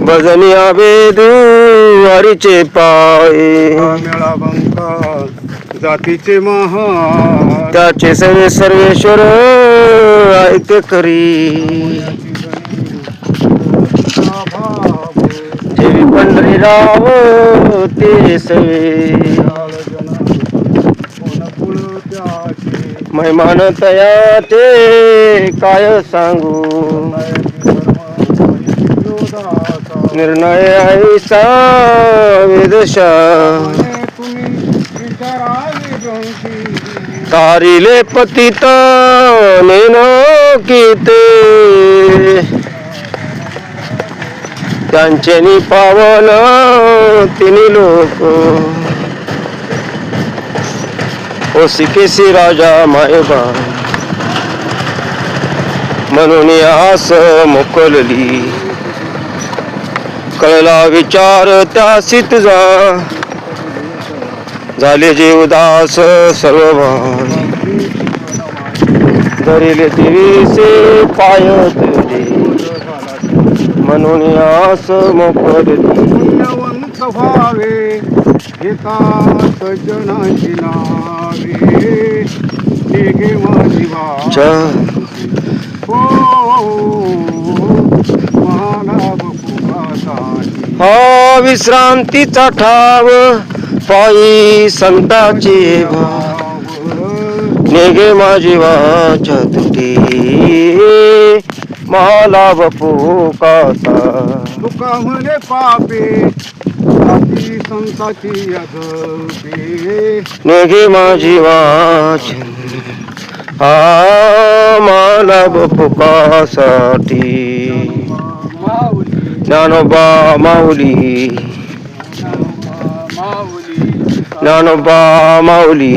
भजनिया वेद हरीचे पाये जातीचे महा त्याचे सर्वेश्वर ऐके करी देवी पंढरीराव ते सवे महिमान तया ते काय सांगू निर्णय ऐसा वेदशा तारिले पतित नेनो कीते त्यांचे नि पावन तिन्ही लोक ओसिकेसी राजा मायबा म्हणून आस मोकलली कळला विचार त्या सीत जा झाले जीवदास सर्व धरिले दिवीसे पाय तुझे म्हणून आस मोकलली पुण्यवंत व्हावे एका सज्जनाची नावे हे माझी चा हा विश्रांतीचा ठाव पायी संताची नेगे माझी वाचा तुटी महालाभ पुकासा तुका म्हणे पापे जाती संताची अगपे नेगे माझी वाच हा महालाभ पुकासाठी ज्ञानोबा माऊली ज्ञानोबा माऊली